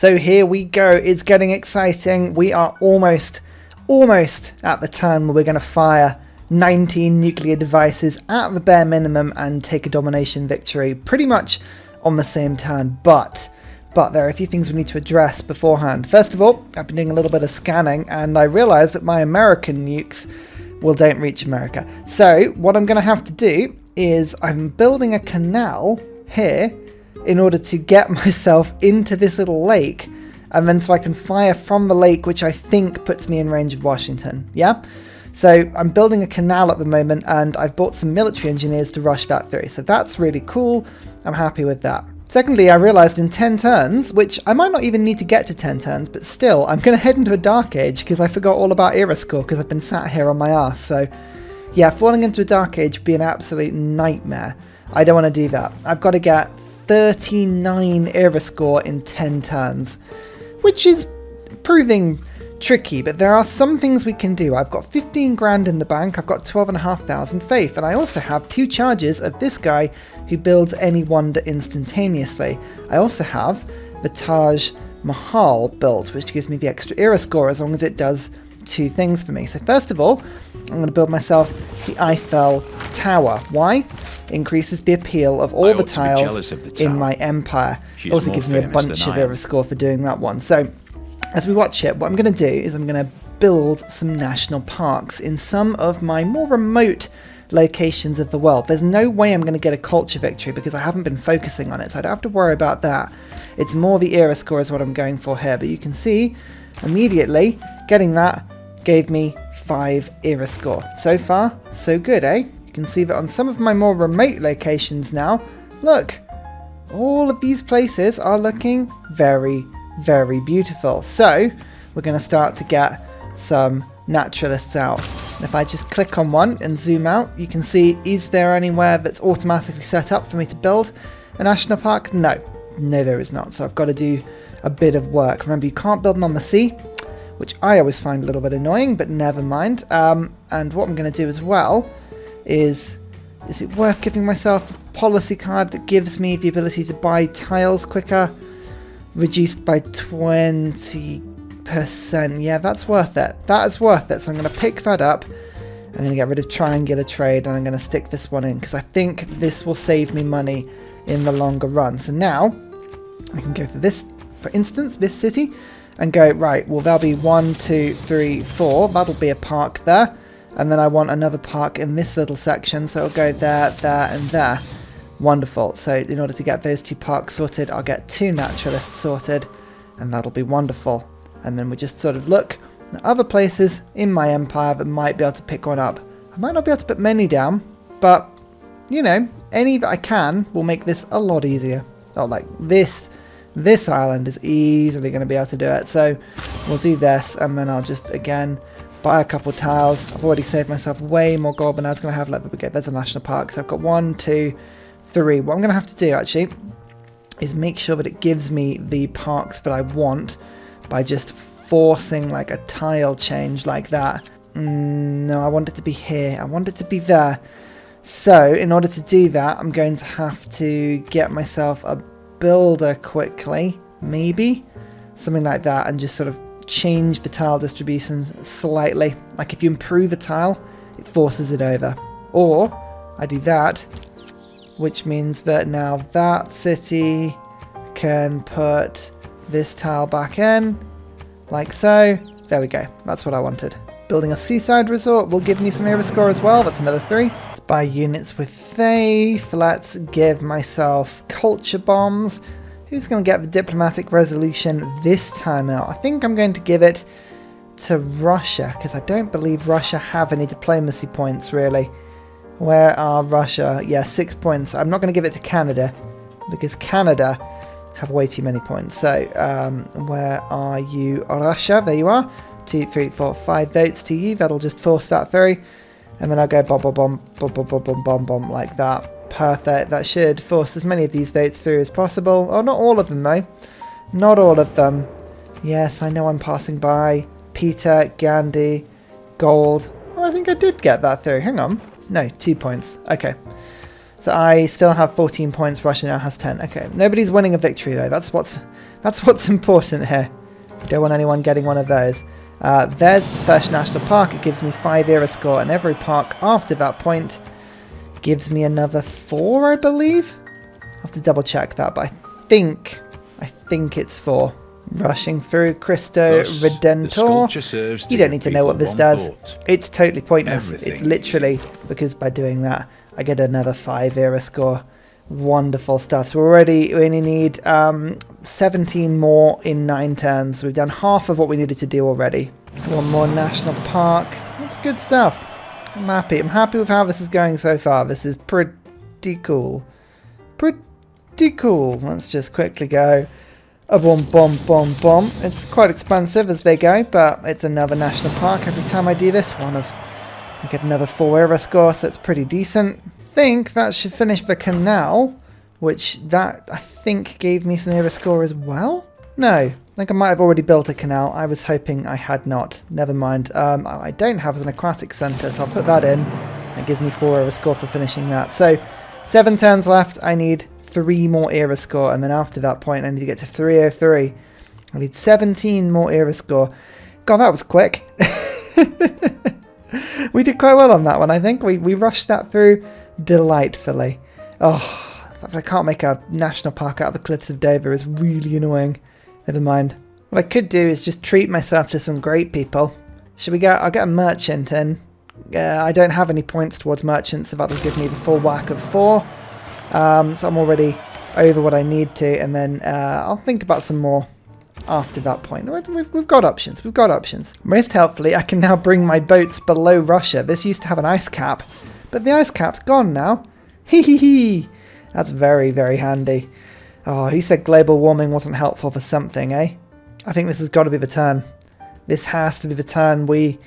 So here we go. It's getting exciting. We are almost at the turn where we're going to fire 19 nuclear devices at the bare minimum and take a domination victory pretty much on the same turn. But there are a few things we need to address beforehand. First of all, I've been doing a little bit of scanning and I realized that my American nukes don't reach America. So what I'm going to have to do is I'm building a canal here in order to get myself into this little lake, and then so I can fire from the lake, which I think puts me in range of Washington. Yeah? So I'm building a canal at the moment, and I've bought some military engineers to rush that through. So that's really cool. I'm happy with that. Secondly, I realized in 10 turns, which I might not even need to get to 10 turns, but still, I'm going to head into a dark age because I forgot all about era score because I've been sat here on my ass. So yeah, falling into a dark age would be an absolute nightmare. I don't want to do that. I've got to get 39 era score in 10 turns, which is proving tricky, but there are some things we can do. I've got 15 grand in the bank, I've got 12,500 faith, and I also have 2 charges of this guy who builds any wonder instantaneously. I also have the Taj Mahal built, which gives me the extra era score as long as it does 2 things for me. So first of all, I'm going to build myself the Eiffel Tower. Why? Increases the appeal of all the tiles in my empire. Also gives me a bunch of era score for doing that one. So as we watch it, what I'm going to do is I'm going to build some national parks in some of my more remote locations of the world. There's no way I'm going to get a culture victory because I haven't been focusing on it, so I don't have to worry about that. It's more the era score is what I'm going for here, but you can see immediately getting that gave me 5 era score. So far, so good, eh? You can see that on some of my more remote locations now, look, all of these places are looking very, very beautiful. So we're going to start to get some naturalists out. If I just click on one and zoom out, you can see, is there anywhere that's automatically set up for me to build a national park? No, there is not. So I've got to do a bit of work. Remember, you can't build them on the sea, which I always find a little bit annoying, but never mind. And what I'm going to do as well is it worth giving myself a policy card that gives me the ability to buy tiles quicker? Reduced by 20%. Yeah, that's worth it. That is worth it. So I'm going to pick that up. I'm going to get rid of triangular trade and I'm going to stick this one in because I think this will save me money in the longer run. So now I can go for this, for instance, this city and go, right, well, there'll be 1, 2, 3, 4. That'll be a park there. And then I want another park in this little section. So it'll go there, there, and there. Wonderful. So in order to get those 2 parks sorted, I'll get 2 naturalists sorted, and that'll be wonderful. And then we just sort of look at other places in my empire that might be able to pick one up. I might not be able to put many down, but, you know, any that I can will make this a lot easier. Oh, like this island is easily going to be able to do it. So we'll do this, and then I'll just, again, buy a couple tiles. I've already saved myself way more gold, but now it's going to have, like, there's a national park. So I've got 1, 2, 3. What I'm going to have to do, actually, is make sure that it gives me the parks that I want by just forcing, like, a tile change like that. No, I want it to be here. I want it to be there. So, in order to do that, I'm going to have to get myself a builder quickly, maybe. Something like that, and just sort of change the tile distribution slightly. Like, if you improve a tile, it forces it over. Or, I do that, which means that now that city can put this tile back in, like so. There we go. That's what I wanted. Building a seaside resort will give me some era score as well. That's another 3. Let's buy units with faith. Let's give myself culture bombs. Who's going to get the diplomatic resolution this time out? I think I'm going to give it to Russia, because I don't believe Russia have any diplomacy points, really. Where are Russia? Yeah, 6 points. I'm not going to give it to Canada, because Canada have way too many points. So, where are you? Russia, there you are. 2, 3, 4, 5 votes to you. That'll just force that through. And then I'll go bomb, bomb, bomb, bomb, bomb, bomb, bomb, bomb, bomb, like that. Perfect. That should force as many of these votes through as possible. Oh, not all of them, though. Not all of them. Yes, I know I'm passing by. Peter, Gandhi, gold. Oh, I think I did get that through. Hang on. No, 2 points. Okay. So I still have 14 points. Russia now has 10. Okay. Nobody's winning a victory, though. That's That's what's important here. You don't want anyone getting one of those. There's the first national park. It gives me 5 era score, and every park after that point gives me another 4, I believe. I'll have to double check that, but I think it's 4. Rushing through Cristo Redentor. You don't need to know what this does. It's totally pointless. It's literally because by doing that, I get another 5 era score. Wonderful stuff. So we only need 17 more in 9 turns. We've done half of what we needed to do already. One more national park. That's good stuff. I'm happy. I'm happy with how this is going so far. This is pretty cool. Pretty cool. Let's just quickly go. A boom, boom, boom, boom. It's quite expensive as they go, but it's another national park. Every time I do this, I get another 4 era score, so it's pretty decent. I think that should finish the canal, which that I think gave me some era score as well. No, I think I might have already built a canal. I was hoping I had not. Never mind. I don't have an aquatic centre, so I'll put that in. That gives me 4 era score for finishing that. So 7 turns left. I need 3 more era score, and then after that point I need to get to 303. I need 17 more era score. God, that was quick. We did quite well on that one, I think. We rushed that through delightfully. Oh, I can't make a national park out of the cliffs of Dover. It's really annoying. Never mind. What I could do is just treat myself to some great people. Should we go? I'll get a merchant in. I don't have any points towards merchants, so that'll give me the full whack of 4. So I'm already over what I need to, and then I'll think about some more after that point. We've got options. We've got options. Most helpfully, I can now bring my boats below Russia. This used to have an ice cap, but the ice cap's gone now. Hee hee hee. That's very, very handy. Oh, he said global warming wasn't helpful for something, eh? I think this has got to be the turn. This has to be the turn. We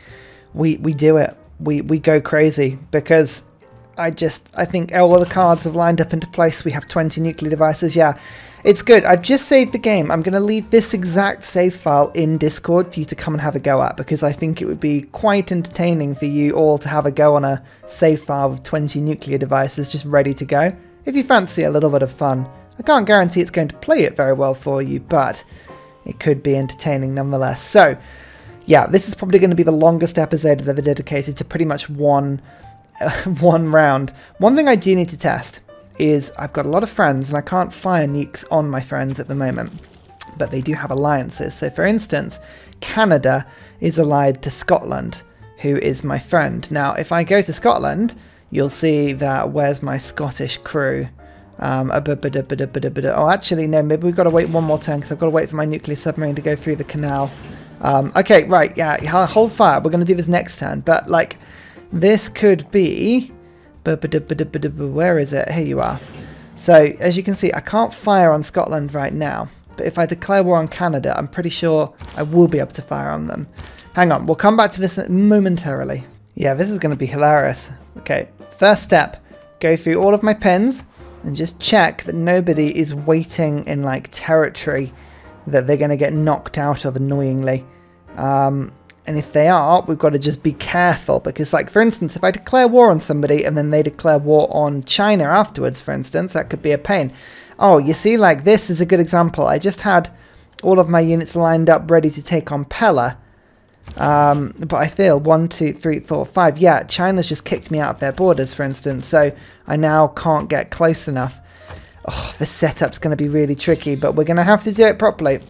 do it. We go crazy because I think all the cards have lined up into place. We have 20 nuclear devices. Yeah, it's good. I've just saved the game. I'm going to leave this exact save file in Discord for you to come and have a go at, because I think it would be quite entertaining for you all to have a go on a save file with 20 nuclear devices just ready to go. If you fancy a little bit of fun. I can't guarantee it's going to play it very well for you, but it could be entertaining nonetheless. So, yeah, this is probably going to be the longest episode I've ever dedicated to pretty much one round. One thing I do need to test is I've got a lot of friends and I can't fire nukes on my friends at the moment, but they do have alliances. So for instance, Canada is allied to Scotland, who is my friend. Now if I go to Scotland, you'll see that where's my Scottish crew? Oh actually no, maybe we've got to wait one more turn because I've got to wait for my nuclear submarine to go through the canal. Okay, right, yeah, hold fire. We're going to do this next turn, but like this could be... Where is it? Here you are. So, as you can see, I can't fire on Scotland right now. But if I declare war on Canada, I'm pretty sure I will be able to fire on them. Hang on, we'll come back to this momentarily. Yeah, this is going to be hilarious. Okay, first step. Go through all of my pens and just check that nobody is waiting in, like, territory that they're going to get knocked out of annoyingly. And if they are, we've got to just be careful because, like, for instance, if I declare war on somebody and then they declare war on China afterwards, for instance, that could be a pain. Oh, you see, like, this is a good example. I just had all of my units lined up ready to take on Pella, but I failed. 1, 2, 3, 4, 5. Yeah, China's just kicked me out of their borders, for instance, so I now can't get close enough. Oh, this setup's going to be really tricky, but we're going to have to do it properly.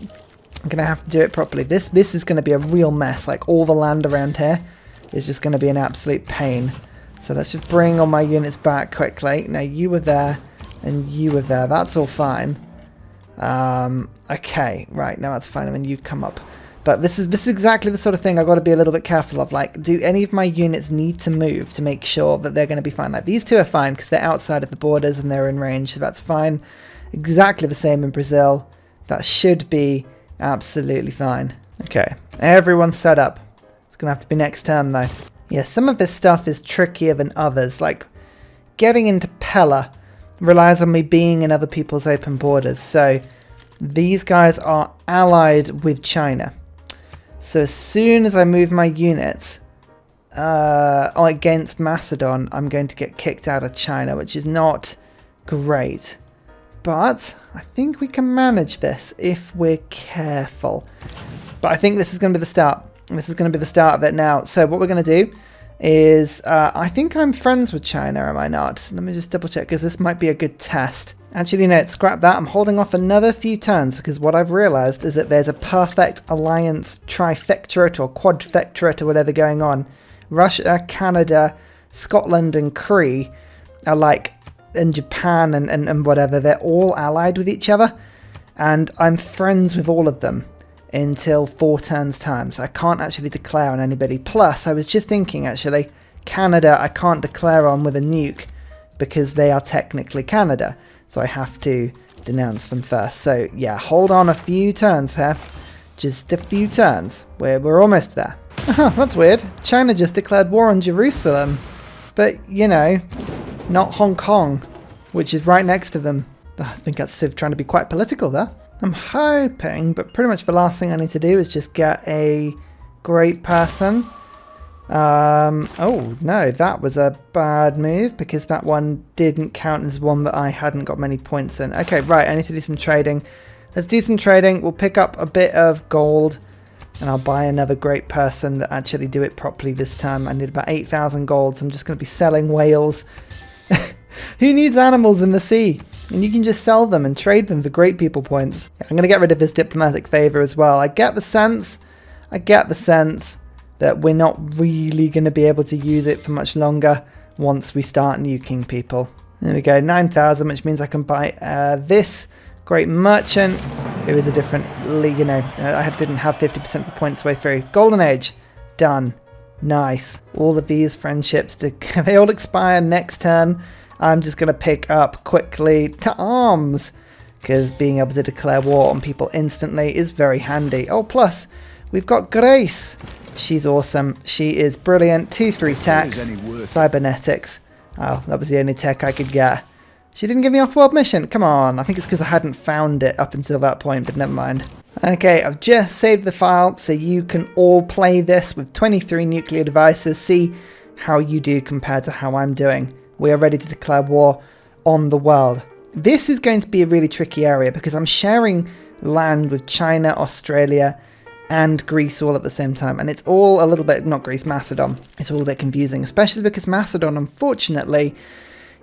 I'm going to have to do it properly. This is going to be a real mess. Like, all the land around here is just going to be an absolute pain. So let's just bring all my units back quickly. Now, you were there and you were there. That's all fine. Okay, right. Now that's fine. And then you come up. But this is exactly the sort of thing I've got to be a little bit careful of. Like, do any of my units need to move to make sure that they're going to be fine? Like, these two are fine because they're outside of the borders and they're in range. So that's fine. Exactly the same in Brazil. That should be... absolutely fine. Okay, everyone's set up. It's gonna have to be next turn though. Yeah, some of this stuff is trickier than others. Like, getting into Pella relies on me being in other people's open borders. So, these guys are allied with China. So, as soon as I move my units against Macedon, I'm going to get kicked out of China, which is not great. but I think we can manage this if we're careful. But I think this is going to be the start. This is going to be the start of it now. So what we're going to do is, I think I'm friends with China, am I not? Let me just double check, because this might be a good test. Actually, no, scrap that. I'm holding off another few turns, because what I've realised is that there's a perfect alliance trifectorate or quadfectorate or whatever going on. Russia, Canada, Scotland and Cree are like, in Japan and whatever, they're all allied with each other. And I'm friends with all of them until 4 turns time, so I can't actually declare on anybody. Plus, I was just thinking, actually, Canada I can't declare on with a nuke because they are technically Canada, so I have to denounce them first. So yeah, hold on a few turns here, just a few turns. We're almost there. That's weird. China just declared war on Jerusalem, but you know, not Hong Kong, which is right next to them. I think that's Civ trying to be quite political there. I'm hoping, but pretty much the last thing I need to do is just get a great person. Oh no, that was a bad move because that one didn't count as one that I hadn't got many points in. Okay, right, I need to do some trading. Let's do some trading. We'll pick up a bit of gold and I'll buy another great person that actually do it properly this time. I need about 8,000 gold, so I'm just going to be selling whales. Who needs animals in the sea? And you can just sell them and trade them for great people points. I'm going to get rid of this diplomatic favor as well. I get the sense that we're not really going to be able to use it for much longer once we start nuking people. There we go, 9,000, which means I can buy this great merchant who is a different league, you know. I didn't have 50% of the points the way through. Golden Age, done. Nice. All of these friendships, they all expire next turn. I'm just going to pick up quickly to arms, because being able to declare war on people instantly is very handy. Oh, plus, we've got Grace. She's awesome. She is brilliant. 2-3 techs, cybernetics. Oh, that was the only tech I could get. She didn't give me off-world mission. Come on. I think it's because I hadn't found it up until that point, but never mind. Okay, I've just saved the file so you can all play this with 23 nuclear devices. See how you do compared to how I'm doing. We are ready to declare war on the world. This is going to be a really tricky area because I'm sharing land with China, Australia, and Greece all at the same time. And it's all a little bit, not Greece, Macedon. It's all a bit confusing, especially because Macedon, unfortunately,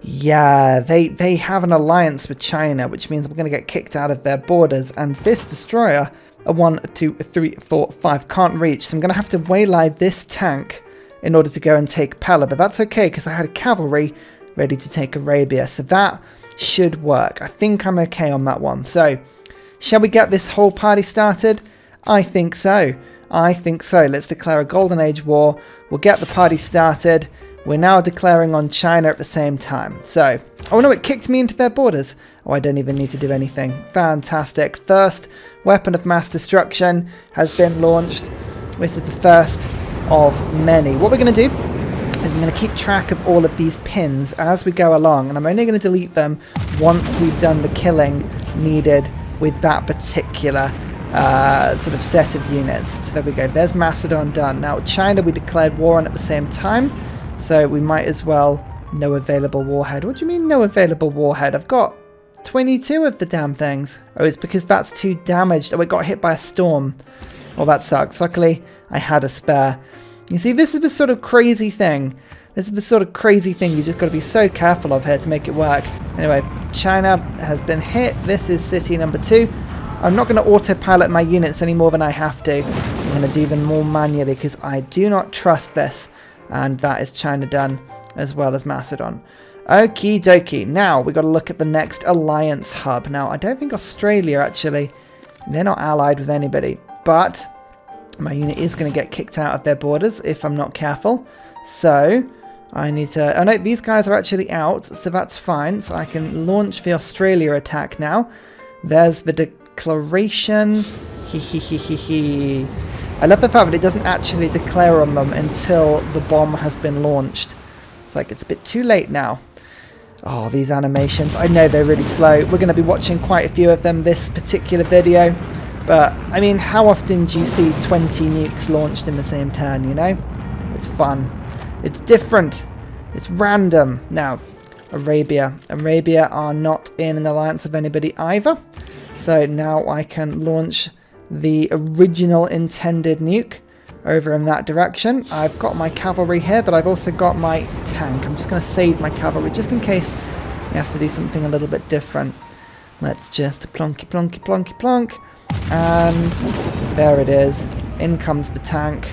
yeah, they have an alliance with China, which means we're going to get kicked out of their borders. And this destroyer, a 1, a 2, a 3, a 4, a 5, can't reach. So I'm going to have to waylay this tank in order to go and take Pella, but that's okay because I had cavalry ready to take Arabia, so that should work. I think I'm okay on that one. So, shall we get this whole party started? I think so. I think so. Let's declare a Golden Age war. We'll get the party started. We're now declaring on China at the same time. So, oh no, it kicked me into their borders. Oh, I don't even need to do anything. Fantastic. First weapon of mass destruction has been launched. This is the first of many. What we're going to do is I'm going to keep track of all of these pins as we go along, and I'm only going to delete them once we've done the killing needed with that particular sort of set of units. So there we go. There's Macedon done. Now China we declared war on at the same time, so we might as well no available warhead. What do you mean no available warhead? I've got 22 of the damn things. Oh, it's because that's too damaged. Oh, it got hit by a storm. Well, that sucks. Luckily, I had a spare. You see, this is the sort of crazy thing. This is the sort of crazy thing you just got to be so careful of here to make it work. Anyway, China has been hit. This is city number 2. I'm not going to autopilot my units any more than I have to. I'm going to do them more manually because I do not trust this. And that is China done, as well as Macedon. Okie dokie. Now, we've got to look at the next alliance hub. Now, I don't think Australia, actually, they're not allied with anybody. But my unit is going to get kicked out of their borders if I'm not careful. So I need to... Oh no, these guys are actually out, so that's fine. So I can launch the Australia attack now. There's the declaration. I love the fact that it doesn't actually declare on them until the bomb has been launched. It's like it's a bit too late now. Oh, these animations. I know they're really slow. We're going to be watching quite a few of them this particular video. But, I mean, how often do you see 20 nukes launched in the same turn, you know? It's fun. It's different. It's random. Now, Arabia. Arabia are not in an alliance of anybody either. So now I can launch the original intended nuke over in that direction. I've got my cavalry here, but I've also got my tank. I'm just going to save my cavalry just in case he has to do something a little bit different. Let's just plonky, plonky, plonky, plonk. And there it is. In comes the tank.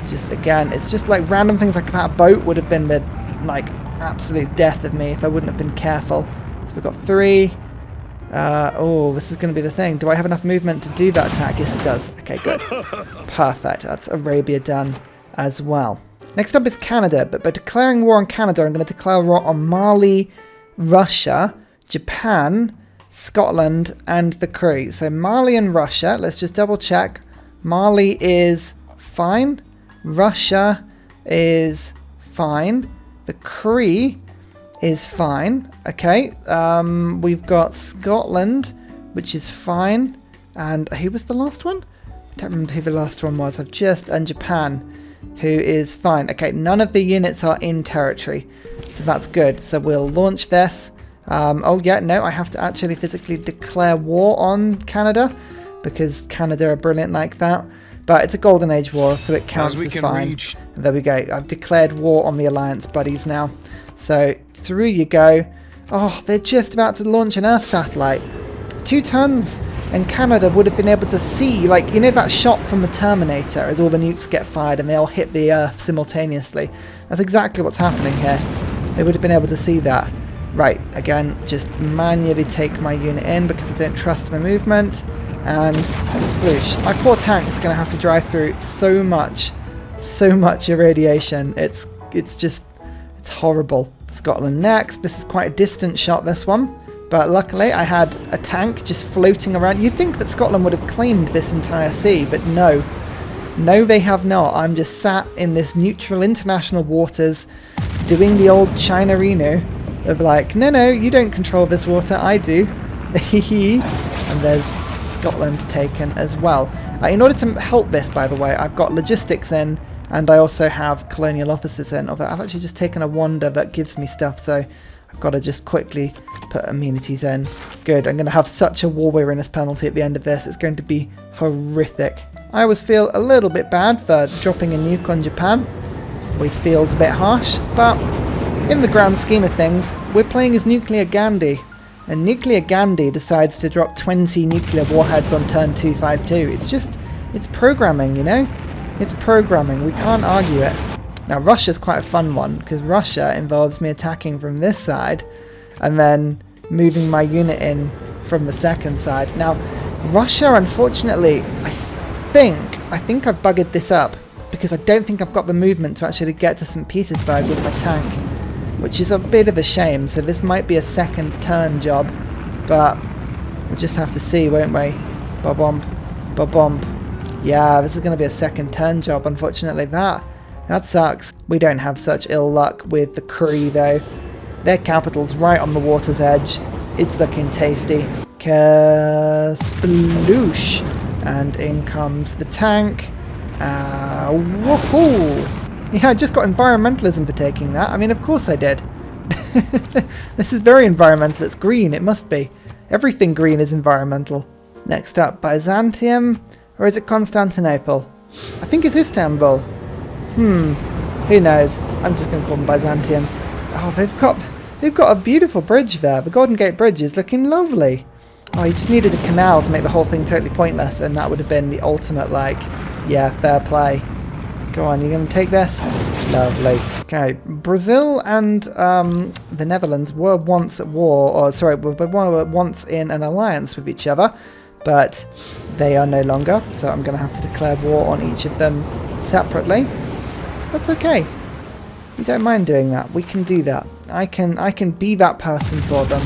Just again, it's just like random things like that boat would have been the like absolute death of me if I wouldn't have been careful. So we've got 3. Oh, this is going to be the thing. Do I have enough movement to do that attack? Yes, it does. Okay, good. Perfect. That's Arabia done as well. Next up is Canada, but by declaring war on Canada, I'm going to declare war on Mali, Russia, Japan, Scotland, and the Cree. So Mali and Russia, let's just double check. Mali is fine. Russia is fine. The Cree is fine. Okay, we've got Scotland, which is fine. And who was the last one? I don't remember who the last one was. And Japan, who is fine. Okay, none of the units are in territory, so that's good. So we'll launch this. Oh yeah, no, I have to actually physically declare war on Canada because Canada are brilliant like that. But it's a Golden Age war, so it counts as fine. There we go. I've declared war on the Alliance buddies now. So through you go. Oh, they're just about to launch an Earth satellite. 2 tons, and Canada would have been able to see, like, you know that shot from the Terminator as all the nukes get fired and they all hit the Earth simultaneously? That's exactly what's happening here. They would have been able to see that. Right, again, just manually take my unit in because I don't trust the movement. And sploosh. My poor tank is going to have to drive through so much irradiation. It's horrible. Scotland next. This is quite a distant shot, this one. But luckily I had a tank just floating around. You'd think that Scotland would have claimed this entire sea, but no. No, they have not. I'm just sat in this neutral international waters doing the old China Reno of like, no, you don't control this water, I do. And there's Scotland taken as well. In order to help this, by the way, I've got logistics in, and I also have colonial officers in, although I've actually just taken a wonder that gives me stuff, so I've got to just quickly put amenities in. Good, I'm going to have such a war weariness penalty at the end of this. It's going to be horrific. I always feel a little bit bad for dropping a nuke on Japan. Always feels a bit harsh, but in the grand scheme of things, we're playing as Nuclear Gandhi. And Nuclear Gandhi decides to drop 20 nuclear warheads on turn 252. It's programming, you know? It's programming. We can't argue it. Now, Russia's quite a fun one, because Russia involves me attacking from this side, and then moving my unit in from the second side. Now, Russia, unfortunately, I think I've buggered this up, because I don't think I've got the movement to actually get to St. Petersburg with my tank, which is a bit of a shame, so this might be a second turn job, but we'll just have to see, won't we? Ba-bomb, ba-bomb. Yeah, this is going to be a second turn job, unfortunately. That sucks. We don't have such ill luck with the Cree, though. Their capital's right on the water's edge. It's looking tasty. Sploosh. And in comes the tank. Woohoo! Yeah, I just got environmentalism for taking that. I mean, of course I did. This is very environmental. It's green. It must be. Everything green is environmental. Next up, Byzantium. Or is it Constantinople? I think it's Istanbul. Who knows? I'm just going to call them Byzantium. Oh, they've got a beautiful bridge there. The Golden Gate Bridge is looking lovely. Oh, you just needed a canal to make the whole thing totally pointless, and that would have been the ultimate, like, yeah, fair play. Go on, you're going to take this? Lovely. Okay, Brazil and the Netherlands were once at war, or sorry, were once in an alliance with each other, but they are no longer, so I'm going to have to declare war on each of them separately. That's okay. We don't mind doing that. We can do that. I can be that person for them.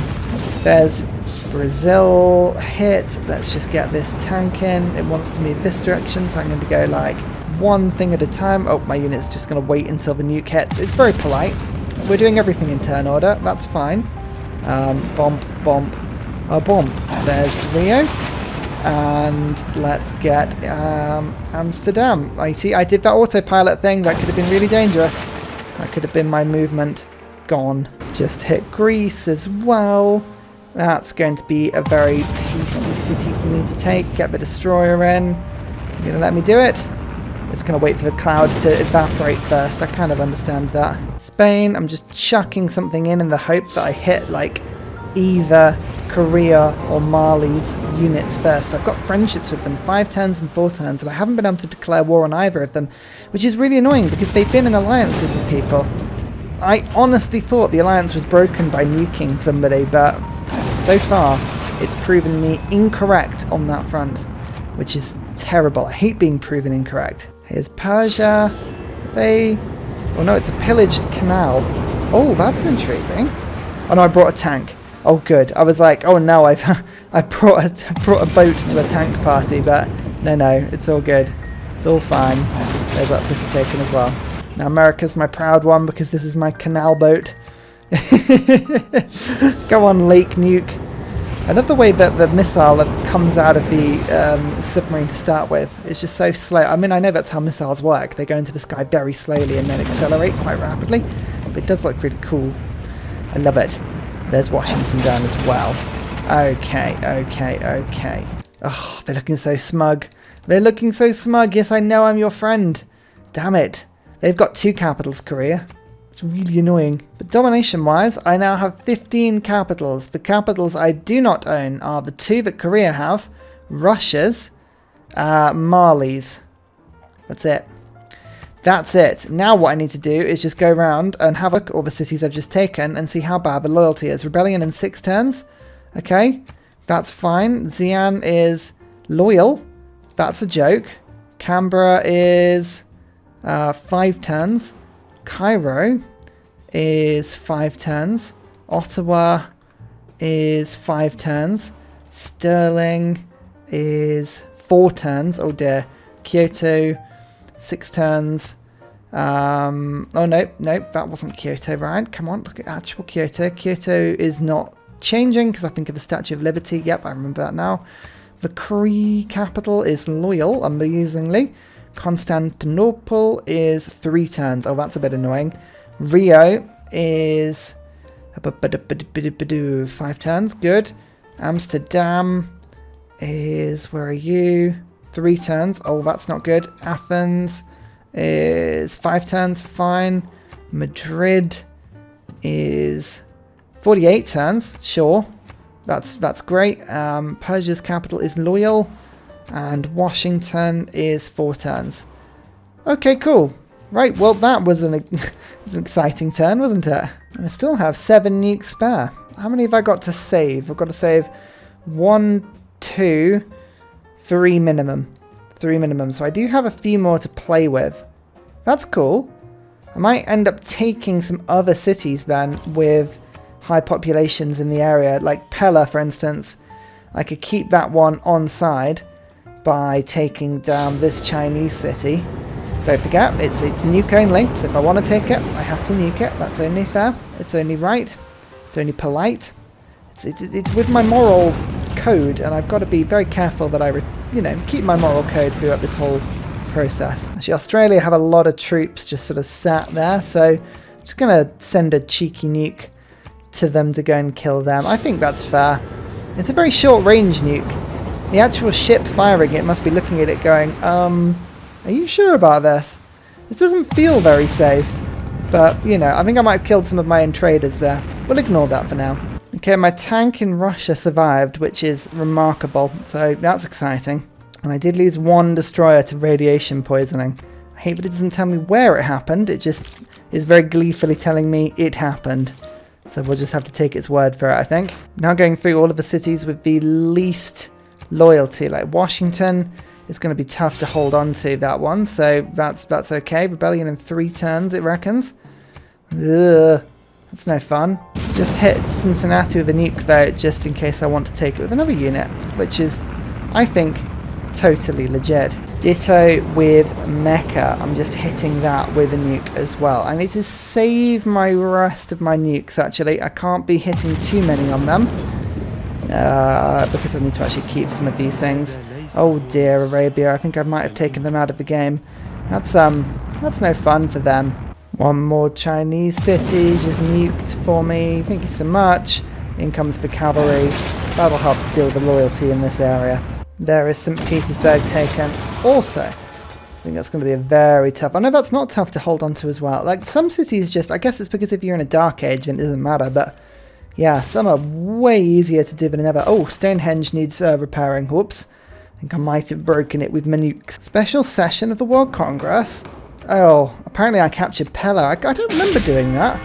There's Brazil hit. Let's just get this tank in. It wants to move this direction, so I'm going to go like one thing at a time. Oh, my unit's just going to wait until the nuke hits. It's very polite. We're doing everything in turn order. That's fine. Bomb, bomb, bomb. There's Rio. And let's get Amsterdam. I see, I did that autopilot thing. That could have been really dangerous. That could have been my movement gone. Just hit Greece as well. That's going to be a very tasty city for me to take. Get the destroyer in. You're going to let me do it? It's going to wait for the cloud to evaporate first. I kind of understand that. Spain, I'm just chucking something in the hope that I hit like either Korea or Mali's units first. I've got friendships with them, 5 turns and 4 turns, and I haven't been able to declare war on either of them, which is really annoying because they've been in alliances with people. I honestly thought the alliance was broken by nuking somebody, but so far it's proven me incorrect on that front, which is terrible. I hate being proven incorrect. Here's Persia. Oh no, it's a pillaged canal. Oh, that's intriguing. Oh no, I brought a tank. Oh good. I was like, oh no, I brought a boat to a tank party, but no, it's all good. It's all fine. There's that city taken as well. Now America's my proud one because this is my canal boat. Go on, Lake Nuke. I love the way that the missile that comes out of the submarine to start with. It's just so slow. I mean, I know that's how missiles work. They go into the sky very slowly and then accelerate quite rapidly. But it does look really cool. I love it. There's Washington down as well. Okay. Oh, they're looking so smug. They're looking so smug. Yes, I know I'm your friend. Damn it. They've got 2 capitals, Korea. It's really annoying. But domination-wise, I now have 15 capitals. The capitals I do not own are the 2 that Korea have, Russia's, Mali's. That's it. That's it. Now what I need to do is just go around and have a look at all the cities I've just taken and see how bad the loyalty is. Rebellion in 6 turns. Okay, that's fine. Xi'an is loyal. That's a joke. Canberra is 5 turns. Cairo is 5 turns. Ottawa is 5 turns. Sterling is 4 turns. Oh dear. Kyoto, 6 turns. Oh no, that wasn't Kyoto, right? Come on, look at actual Kyoto. Kyoto is not changing because I think of the Statue of Liberty. Yep, I remember that now. The Cree capital is loyal, amazingly. Constantinople is 3 turns. Oh, that's a bit annoying. Rio is 5 turns. Good. Amsterdam is, where are you? 3 turns. Oh, that's not good. Athens is 5 turns. Fine. Madrid is 48 turns. Sure. That's great. Persia's capital is loyal. And Washington is 4 turns. Okay, cool. Right, well that was an exciting turn, wasn't it? And I still have 7 nukes spare. How many have I got to save? I've got to save 1, 2, 3 minimum. 3 minimum. So I do have a few more to play with. That's cool. I might end up taking some other cities then with high populations in the area. Like Pella, for instance. I could keep that one on side by taking down this Chinese city. Don't forget, it's nuke only, so if I want to take it, I have to nuke it. That's only fair. It's only right. It's only polite. It's with my moral code, and I've got to be very careful that I, keep my moral code throughout this whole process. Actually, Australia have a lot of troops just sort of sat there, so I'm just going to send a cheeky nuke to them to go and kill them. I think that's fair. It's a very short-range nuke. The actual ship firing it must be looking at it going, are you sure about this? This doesn't feel very safe. But, I think I might have killed some of my own traders there. We'll ignore that for now. Okay, my tank in Russia survived, which is remarkable. So that's exciting. And I did lose 1 destroyer to radiation poisoning. I hate that it doesn't tell me where it happened. It just is very gleefully telling me it happened. So we'll just have to take its word for it, I think. Now going through all of the cities with the least loyalty, like Washington is going to be tough to hold on to, that one, so that's okay. Rebellion in 3 turns, it reckons. Ugh, that's no fun. Just hit Cincinnati with a nuke though, just in case I want to take it with another unit, which is, I think, totally legit. Ditto with Mecca. I'm just hitting that with a nuke as well. I need to save my rest of my nukes, actually. I can't be hitting too many on them. Because I need to actually keep some of these things. Oh dear, Arabia. I think I might have taken them out of the game. That's no fun for them. One more Chinese city just nuked for me. Thank you so much. In comes the cavalry. That'll help to deal with the loyalty in this area. There is St. Petersburg taken. Also, I think that's going to be a very tough... I know that's not tough to hold on to as well. Like, some cities just... I guess it's because if you're in a dark age, then it doesn't matter, but... Yeah, some are way easier to do than ever. Oh, Stonehenge needs repairing. Whoops. I think I might have broken it with my nukes. Special session of the World Congress. Oh, apparently I captured Pella. I don't remember doing that.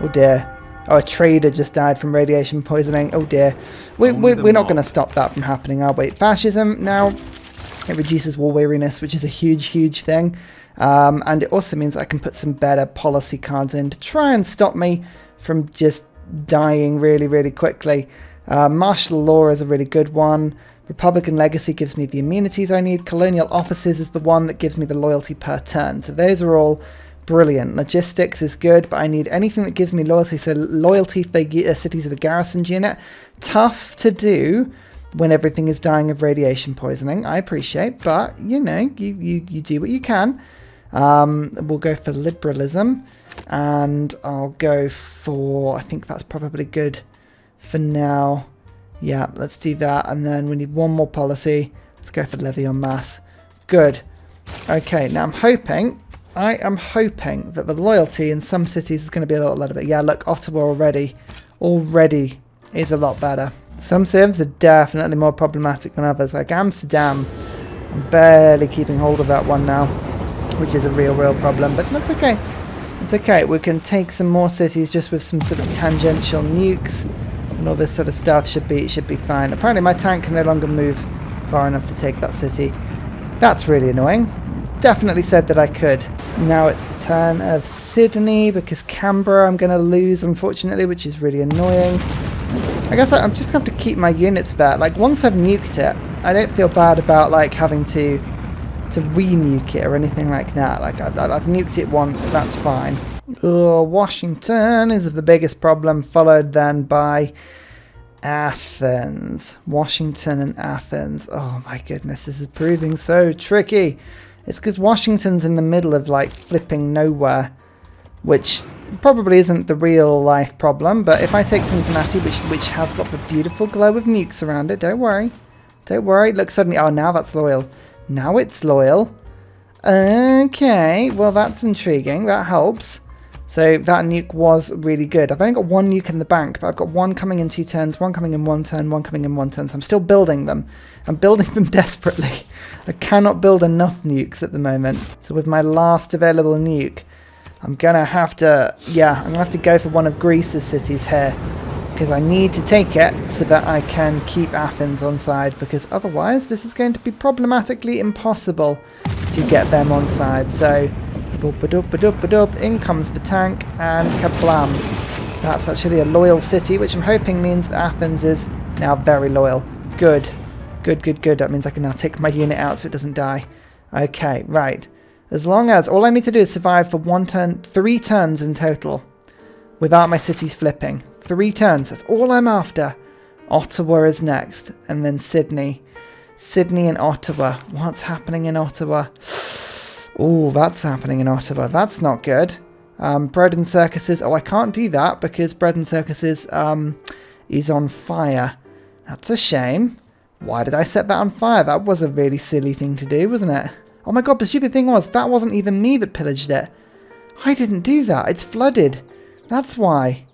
Oh dear. Oh, a trader just died from radiation poisoning. Oh dear. We're not going to stop that from happening, are we? Fascism now. It reduces war weariness, which is a huge, huge thing. And it also means I can put some better policy cards in to try and stop me from just dying really, really quickly. Martial law is a really good one. Republican legacy gives me the immunities I need. Colonial offices is the one that gives me the loyalty per turn. So those are all brilliant. Logistics is good, but I need anything that gives me loyalty. So loyalty for the cities of a garrisoned unit. Tough to do when everything is dying of radiation poisoning. I appreciate, but you know, you do what you can. We'll go for liberalism, and I'll go for... I think that's probably good for now. Yeah, let's do that. And then we need one more policy. Let's go for levy en masse. Good. Okay, now I am hoping that the loyalty in some cities is going to be a little bit... Yeah, look, Ottawa already is a lot better. Some civs are definitely more problematic than others. Like Amsterdam, I'm barely keeping hold of that one now, which is a real problem. But that's okay. It's okay. We can take some more cities just with some sort of tangential nukes. And all this sort of stuff should be fine. Apparently my tank can no longer move far enough to take that city. That's really annoying. Definitely said that I could. Now it's the turn of Sydney, because Canberra I'm going to lose, unfortunately, which is really annoying. I guess I'm just going to have to keep my units there. Like, once I've nuked it, I don't feel bad about, like, having to re-nuke it or anything like that. Like, I've nuked it once, that's fine. Oh, Washington is the biggest problem, followed then by Athens. Washington and Athens. Oh my goodness, this is proving so tricky. It's because Washington's in the middle of like flipping nowhere, which probably isn't the real life problem, but if I take Cincinnati, which has got the beautiful glow of nukes around it, don't worry. Don't worry. Look, suddenly, oh, now that's loyal. Now it's loyal. Okay, well that's intriguing. That helps. So that nuke was really good. I've only got one nuke in the bank, but I've got one coming in 2 turns, one coming in 1 turn, one coming in 1 turn. So I'm still building them. I'm building them desperately. I cannot build enough nukes at the moment. So with my last available nuke, I'm going to have to, I'm going to have to go for one of Greece's cities here. Because I need to take it so that I can keep Athens on side. Because otherwise this is going to be problematically impossible to get them on side. So... in comes the tank, and kablam. That's actually a loyal city, which I'm hoping means that Athens is now very loyal. Good. Good. That means I can now take my unit out so it doesn't die. Okay, right. As long as all I need to do is survive for 1 turn, 3 turns in total, without my cities flipping. 3 turns, that's all I'm after. Ottawa is next, and then Sydney. Sydney and Ottawa. What's happening in Ottawa? Oh, that's happening in Ottawa. That's not good. Bread and Circuses. Oh, I can't do that because Bread and Circuses is on fire. That's a shame. Why did I set that on fire? That was a really silly thing to do, wasn't it? Oh my god, the stupid thing was, that wasn't even me that pillaged it. I didn't do that. It's flooded. That's why.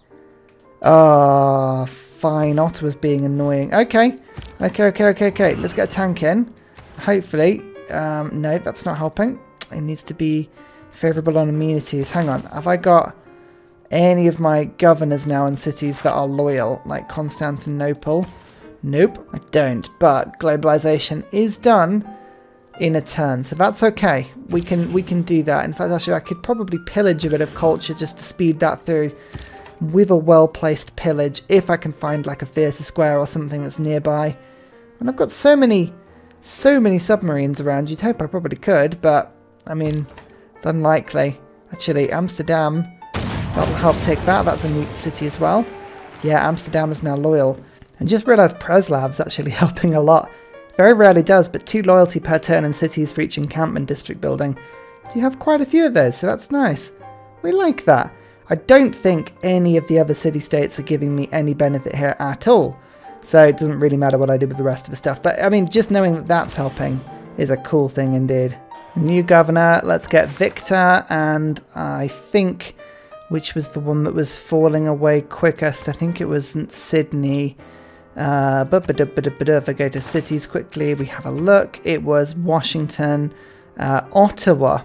Oh, fine. Ottawa's being annoying. Okay. Let's get a tank in. Hopefully. No, that's not helping. It needs to be favourable on amenities. Hang on, have I got any of my governors now in cities that are loyal, like Constantinople? Nope, I don't. But globalization is done in a turn, so that's okay. We can do that. In fact, actually, I could probably pillage a bit of culture just to speed that through with a well-placed pillage, if I can find like a theatre square or something that's nearby. And I've got so many submarines around, you'd hope I probably could, but I mean, it's unlikely. Actually, Amsterdam, that'll help take that. That's a neat city as well. Yeah, Amsterdam is now loyal. And just realised Preslav's actually helping a lot. Very rarely does, but 2 loyalty per turn in cities for each encampment district building. Do you have quite a few of those, so that's nice. We like that. I don't think any of the other city-states are giving me any benefit here at all. So it doesn't really matter what I do with the rest of the stuff. But, I mean, just knowing that that's helping is a cool thing indeed. New governor, let's get Victor, and I think, which was the one that was falling away quickest? I think it was Sydney. If I go to cities quickly, we have a look. It was Washington, Ottawa.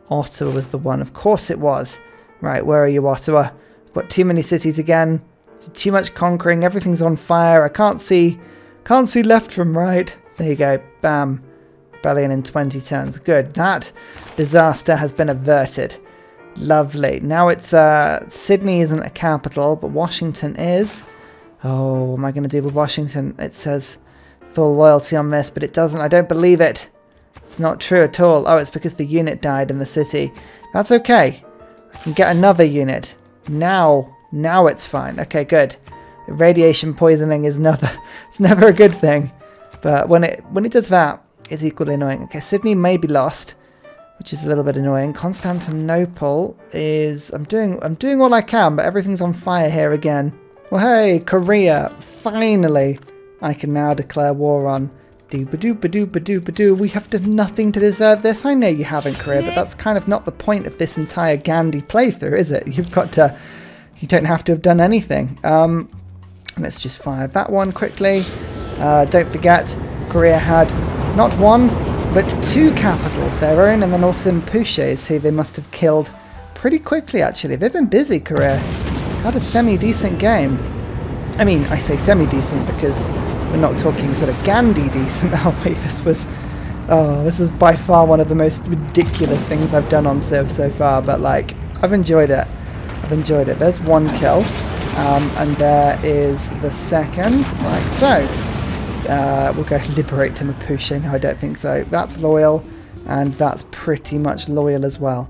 Ottawa was the one. Of course it was. Right, where are you, Ottawa? I've got too many cities again. It's too much conquering. Everything's on fire. I can't see left from right. There you go. Bam. Rebellion in 20 turns. Good. That disaster has been averted. Lovely. Now it's Sydney isn't a capital, but Washington is. Oh, what am I going to do with Washington? It says full loyalty on this, but it doesn't. I don't believe it. It's not true at all. Oh, it's because the unit died in the city. That's okay. I can get another unit. Now it's fine. Okay, good. Radiation poisoning is it's never a good thing. But when it does that, it's equally annoying. Okay, Sydney may be lost, which is a little bit annoying. Constantinople is... I'm doing all I can, but everything's on fire here again. Well, hey, Korea. Finally, I can now declare war on. Dooba-dooba-dooba-dooba-doo. We have done nothing to deserve this. I know you haven't, Korea, but that's kind of not the point of this entire Gandhi playthrough, is it? You don't have to have done anything. Let's just fire that one quickly. Don't forget, Korea had not one, but 2 capitals, their own, and then also Puches, who they must have killed pretty quickly, actually. They've been busy, Korea. Had a semi-decent game. I mean, I say semi-decent because we're not talking sort of Gandhi decent, are we? This is by far one of the most ridiculous things I've done on Civ so far, but like, I've enjoyed it. There's 1 kill, and there is the second, like so. We'll go liberate to Mapuche. No, I don't think so. That's loyal, and that's pretty much loyal as well.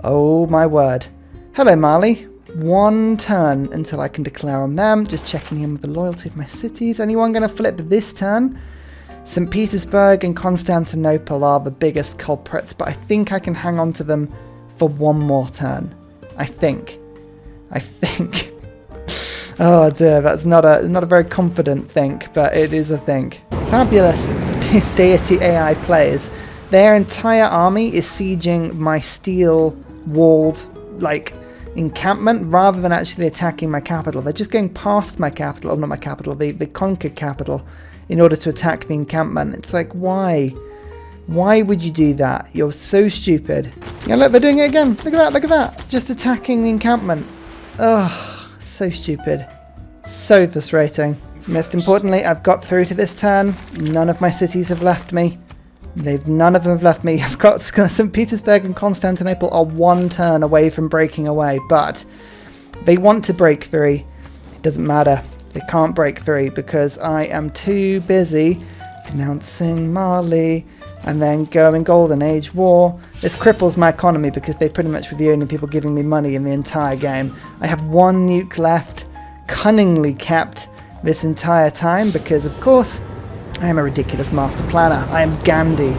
Oh my word. Hello, Mali. 1 turn until I can declare on them. Just checking in with the loyalty of my cities. Anyone going to flip this turn? St. Petersburg and Constantinople are the biggest culprits, but I think I can hang on to them for 1 more turn. I think. Oh dear, that's not a very confident think, but it is a think. Fabulous Deity AI players. Their entire army is sieging my steel walled encampment rather than actually attacking my capital. They're just going past my capital, or not my capital, the conquered capital, in order to attack the encampment. It's like, why? Why would you do that? You're so stupid. Yeah, look, they're doing it again. Look at that. Just attacking the encampment. Ugh, so stupid. So frustrating. Most importantly, I've got through to this turn. None of my cities have left me. None of them have left me. I've got St. Petersburg and Constantinople are 1 turn away from breaking away, but they want to break 3. It doesn't matter. They can't break 3 because I am too busy denouncing Mali and then going Golden Age War. This cripples my economy because they pretty much were the only people giving me money in the entire game. I have 1 nuke left, cunningly kept this entire time because, of course, I am a ridiculous master planner. I am Gandhi,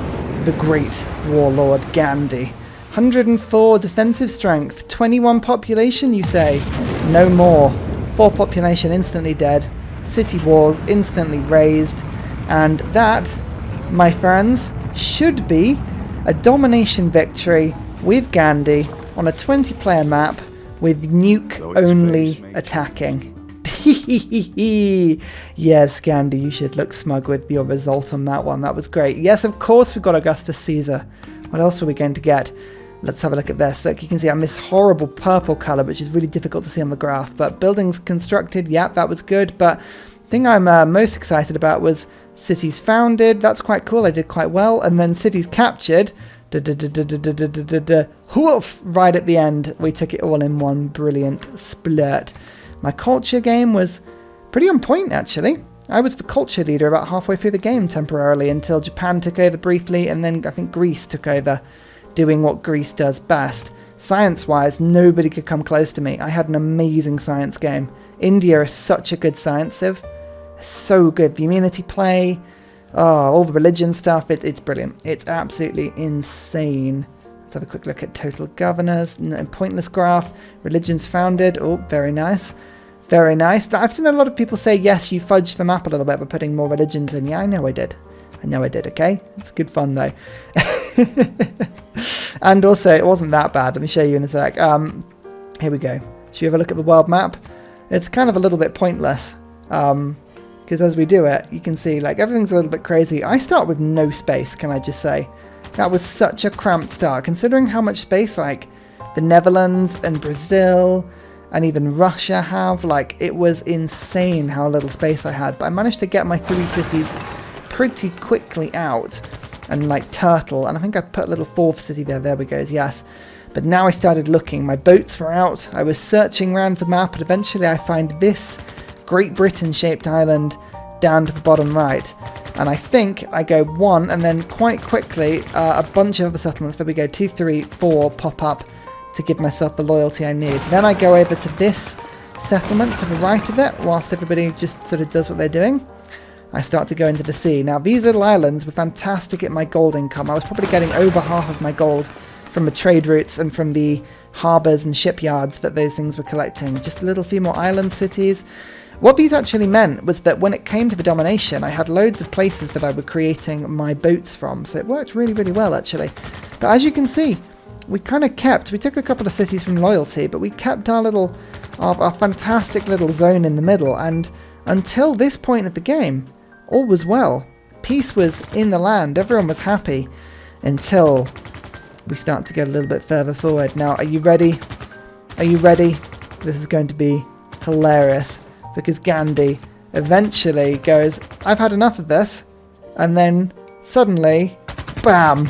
the great warlord Gandhi. 104 defensive strength, 21 population, you say? No more. 4 population instantly dead, city walls instantly raised, and that, my friends, should be a domination victory with Gandhi on a 20-player map with Nuke only attacking. Yes, Gandhi, you should look smug with your result on that one. That was great. Yes, of course we've got Augustus Caesar. What else are we going to get? Let's have a look at this. Look, you can see I'm this horrible purple colour, which is really difficult to see on the graph. But buildings constructed, yep, that was good. But the thing I'm most excited about was cities founded. That's quite cool. I did quite well. And then cities captured. Woof! Right at the end, we took it all in one brilliant splurt. My culture game was pretty on point, actually. I was the culture leader about halfway through the game temporarily until Japan took over briefly, and then I think Greece took over, doing what Greece does best. Science-wise, nobody could come close to me. I had an amazing science game. India is such a good science civ. So good. The immunity play, all the religion stuff, it's brilliant. It's absolutely insane. Let's have a quick look at total governors. Pointless graph. Religions founded. Oh, very nice. Very nice. I've seen a lot of people say, yes, you fudged the map a little bit by putting more religions in. Yeah, I know I did. I know I did, okay? It's good fun, though. And also, it wasn't that bad. Let me show you in a sec. Here we go. Should we have a look at the world map? It's kind of a little bit pointless. Because as we do it, you can see, like, everything's a little bit crazy. I start with no space, can I just say? That was such a cramped start, considering how much space, like, the Netherlands and Brazil and even Russia have. Like, it was insane how little space I had. But I managed to get my 3 cities pretty quickly out. And, like, Turtle. And I think I put a little 4th city there. There we go, yes. But now I started looking. My boats were out. I was searching around the map. And eventually I find this Great Britain-shaped island down to the bottom right. And I think I go 1, and then quite quickly a bunch of other settlements, there we go, 2, 3, 4 pop up to give myself the loyalty I need. Then I go over to this settlement to the right of it, whilst everybody just sort of does what they're doing. I start to go into the sea. Now these little islands were fantastic at my gold income. I was probably getting over half of my gold from the trade routes and from the harbours and shipyards that those things were collecting. Just a little few more island cities. What these actually meant was that when it came to the domination, I had loads of places that I were creating my boats from, so it worked really, really well actually. But as you can see, we kind of kept, we took a couple of cities from loyalty, but we kept our fantastic little zone in the middle, and until this point of the game, all was well. Peace was in the land, everyone was happy, until we start to get a little bit further forward. Now, are you ready? Are you ready? This is going to be hilarious. Because Gandhi eventually goes, I've had enough of this. And then suddenly, bam.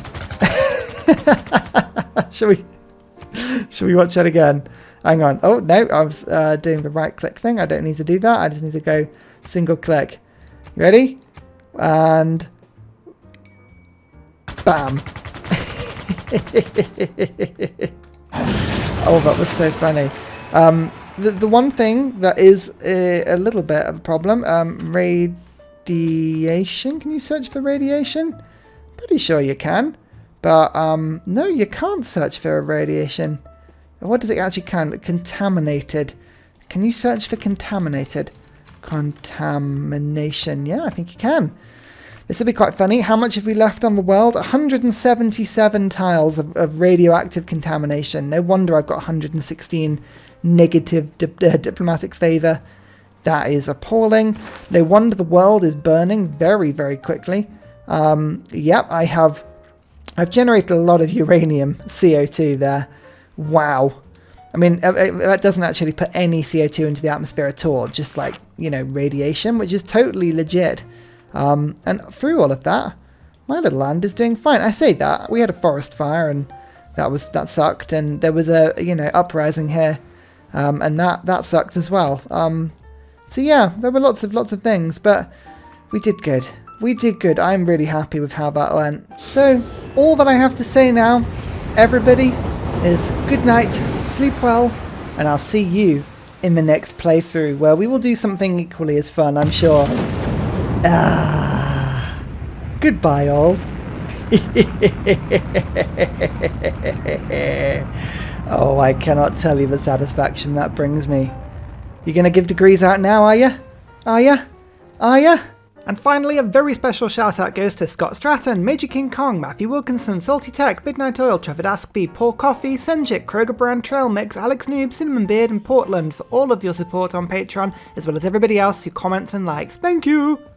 Shall we watch that again? Hang on. Oh, no, I was doing the right click thing. I don't need to do that. I just need to go single click. You ready? And bam. Oh, that was so funny. The one thing that is a little bit of a problem, radiation. Can you search for radiation? Pretty sure you can. But no, you can't search for radiation. What does it actually can? Contaminated. Can you search for contaminated? Contamination. Yeah, I think you can. This will be quite funny. How much have we left on the world? 177 tiles of radioactive contamination. No wonder I've got 116 negative diplomatic favour. That is appalling. No wonder the world is burning very, very quickly. Yep, I've generated a lot of uranium CO2 there. Wow. I mean, that doesn't actually put any CO2 into the atmosphere at all. Just like, you know, radiation, which is totally legit. And through all of that, my little land is doing fine. I say that. We had a forest fire and that sucked. And there was a, you know, uprising here. And that sucked as well. So yeah, there were lots of things, but we did good. We did good. I'm really happy with how that went. So all that I have to say now, everybody, is good night, sleep well, and I'll see you in the next playthrough where we will do something equally as fun, I'm sure. Goodbye all. Oh, I cannot tell you the satisfaction that brings me. You gonna give degrees out now, are ya? Are ya? Are ya? And finally, a very special shout out goes to Scott Stratton, Major King Kong, Matthew Wilkinson, Salty Tech, Midnight Oil, Trevor Askby, Paul Coffey, Senjik, Kroger Brand, Trail Mix, Alex Noob, Cinnamon Beard and Portland for all of your support on Patreon, as well as everybody else who comments and likes. Thank you!